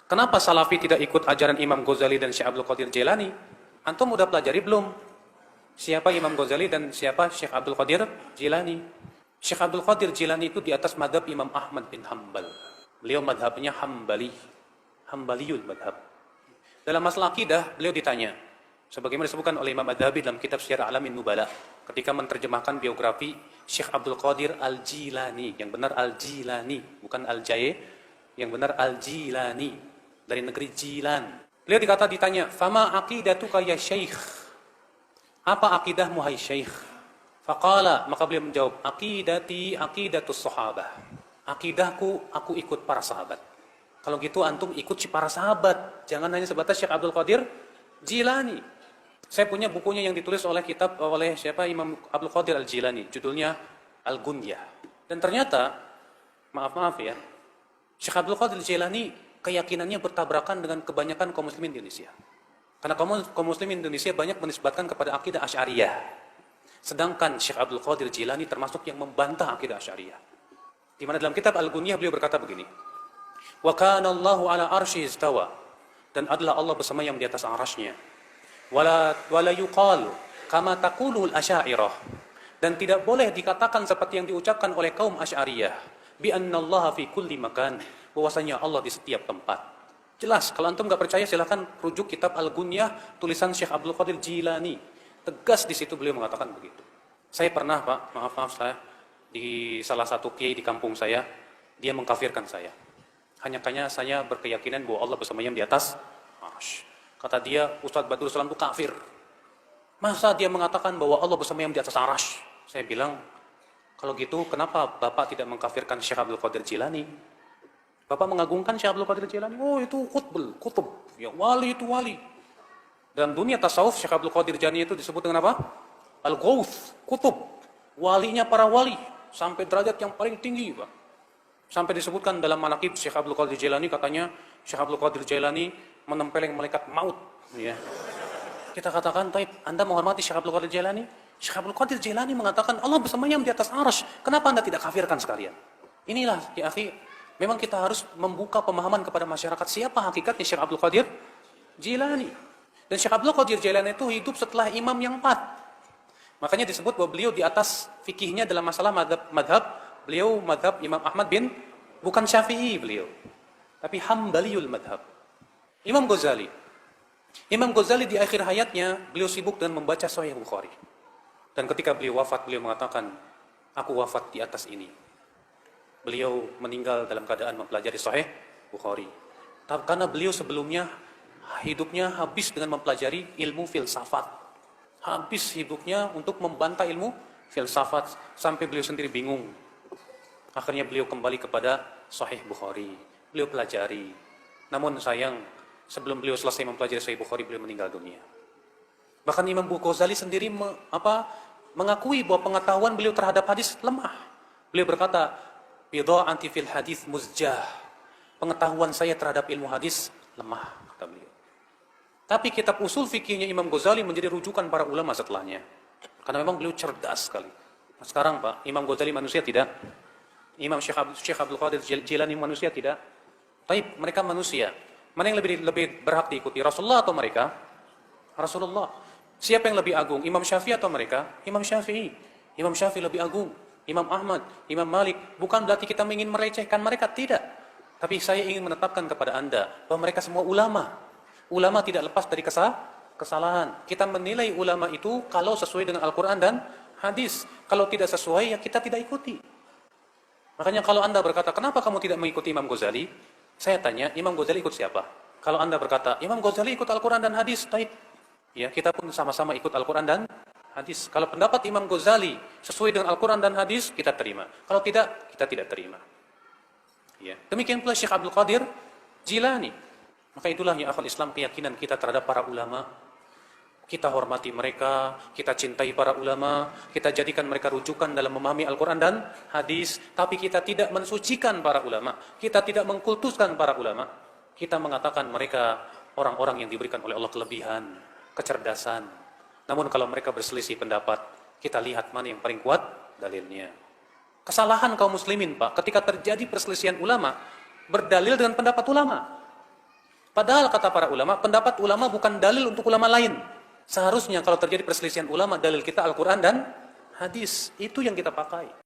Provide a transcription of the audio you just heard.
Kenapa Salafi tidak ikut ajaran Imam Ghazali dan Syekh Abdul Qadir Jailani? Antum udah pelajari belum? Siapa Imam Ghazali dan siapa Syekh Abdul Qadir Jailani? Syekh Abdul Qadir Jailani itu di atas madhab Imam Ahmad bin Hanbal. Beliau madhabnya Hambali. Hambaliyul madhab. Dalam masalah akidah, beliau ditanya, sebagaimana disebutkan oleh Imam Adz-Dzahabi dalam kitab Syiar Alamin Nubala, ketika menerjemahkan biografi Syekh Abdul Qadir Al-Jilani, yang benar Al-Jilani, bukan Al-Jaye, yang benar Al-Jilani, dari negeri Jilan. Beliau ditanya, "Fama aqidatuka ya Syekh?" Apa akidahmu hai Syekh? Faqala, maka beliau menjawab, "Aqidati aqidatus sahabah." Akidahku, aku ikut para sahabat. Kalau gitu antum ikut si para sahabat, jangan hanya sebatas Syekh Abdul Qadir Jilani. Saya punya bukunya yang ditulis oleh Imam Abdul Qadir Al-Jilani, judulnya Al-Gunyah. Dan ternyata, maaf ya, Syekh Abdul Qadir Jilani keyakinannya bertabrakan dengan kebanyakan kaum muslimin di Indonesia. Karena kaum muslimin di Indonesia banyak menisbatkan kepada akidah Asy'ariyah. Sedangkan Syekh Abdul Qadir Jilani termasuk yang membantah akidah Asy'ariyah. Di mana dalam kitab Al-Gunyah beliau berkata begini, "Wa kana Allahu ala arsy istawa." Dan adalah Allah bersemayam di atas arasy-Nya. Wala yuqal kama taqulul Asy'ariyah. Dan tidak boleh dikatakan seperti yang diucapkan oleh kaum Asy'ariyah, bi annallaha fi kulli makan, bahwasanya Allah di setiap tempat. Jelas, kalau antum enggak percaya silahkan rujuk kitab Al-Gunyah tulisan Syekh Abdul Qadir Jilani. Tegas di situ beliau mengatakan begitu. Saya pernah, Pak, maaf saya di salah satu kiai di kampung saya, dia mengkafirkan saya. Hanya saya berkeyakinan bahwa Allah bersemayam di atas arsy. Kata dia, Ustadz Badrul Salam itu kafir. Masa dia mengatakan bahwa Allah bersemayam di atas arsy? Saya bilang, kalau gitu kenapa Bapak tidak mengkafirkan Syekh Abdul Qadir Jilani? Bapak mengagungkan Syekh Abdul Qadir Jilani. Oh, itu kutub. Ya, wali itu wali. Dalam dunia tasawuf, Syekh Abdul Qadir Jilani itu disebut dengan apa? Al-Ghauth, kutub. Walinya para wali. Sampai derajat yang paling tinggi, Pak. Sampai disebutkan dalam manaqib Syekh Abdul Qadir Jailani, katanya Syekh Abdul Qadir Jailani menempeleng malaikat maut. Ya. Kita katakan, taib, Anda menghormati Syekh Abdul Qadir Jailani? Syekh Abdul Qadir Jailani mengatakan Allah bersemayam di atas arsy. Kenapa Anda tidak kafirkan sekalian? Inilah, ya akhi, memang kita harus membuka pemahaman kepada masyarakat siapa hakikatnya Syekh Abdul Qadir Jailani. Dan Syekh Abdul Qadir Jailani itu hidup setelah imam yang 4. Makanya disebut bahwa beliau di atas fikihnya dalam masalah madhab, beliau madhab Imam Ahmad bin, bukan Syafi'i beliau, tapi Hambaliyul madhab. Imam Ghazali di akhir hayatnya, beliau sibuk dengan membaca Sahih Bukhari. Dan ketika beliau wafat, beliau mengatakan, aku wafat di atas ini. Beliau meninggal dalam keadaan mempelajari Sahih Bukhari. Karena beliau sebelumnya, hidupnya habis dengan mempelajari ilmu filsafat. Habis hidupnya untuk membantah ilmu filsafat, sampai beliau sendiri bingung. Akhirnya beliau kembali kepada Sahih Bukhari. Beliau pelajari. Namun sayang, sebelum beliau selesai mempelajari Sahih Bukhari, beliau meninggal dunia. Bahkan Imam Ghazali sendiri mengakui bahwa pengetahuan beliau terhadap hadis lemah. Beliau berkata, "Bidha'ati fil hadis muzjah." Pengetahuan saya terhadap ilmu hadis lemah, kata beliau. Tapi kitab usul fikihnya Imam Ghazali menjadi rujukan para ulama setelahnya. Karena memang beliau cerdas sekali. Nah, sekarang Pak, Imam Ghazali manusia tidak? Imam Syekh Abdul Qadir Jilani manusia tidak? Tapi mereka manusia. Mana yang lebih berhak diikuti? Rasulullah atau mereka? Rasulullah. Siapa yang lebih agung? Imam Syafi'i atau mereka? Imam Syafi'i. Imam Syafi'i lebih agung. Imam Ahmad, Imam Malik. Bukan berarti kita ingin merecehkan mereka, tidak. Tapi saya ingin menetapkan kepada Anda bahwa mereka semua ulama. Ulama tidak lepas dari kesalahan. Kita menilai ulama itu kalau sesuai dengan Al-Quran dan hadis. Kalau tidak sesuai, ya kita tidak ikuti. Makanya kalau Anda berkata, kenapa kamu tidak mengikuti Imam Ghazali? Saya tanya, Imam Ghazali ikut siapa? Kalau Anda berkata, Imam Ghazali ikut Al-Quran dan hadis, taib. Ya, kita pun sama-sama ikut Al-Quran dan hadis. Kalau pendapat Imam Ghazali sesuai dengan Al-Quran dan hadis, kita terima. Kalau tidak, kita tidak terima. Ya. Demikian pula Syekh Abdul Qadir Jilani. Maka itulah ya akhwal Islam, keyakinan kita terhadap para ulama. Kita hormati mereka, kita cintai para ulama, kita jadikan mereka rujukan dalam memahami Al-Quran dan hadis. Tapi kita tidak mensucikan para ulama, kita tidak mengkultuskan para ulama. Kita mengatakan mereka orang-orang yang diberikan oleh Allah kelebihan, kecerdasan. Namun kalau mereka berselisih pendapat, kita lihat mana yang paling kuat dalilnya. Kesalahan kaum muslimin, Pak, ketika terjadi perselisihan ulama, berdalil dengan pendapat ulama. Padahal kata para ulama, pendapat ulama bukan dalil untuk ulama lain. Seharusnya kalau terjadi perselisihan ulama, dalil kita Al-Quran dan hadis. Itu yang kita pakai.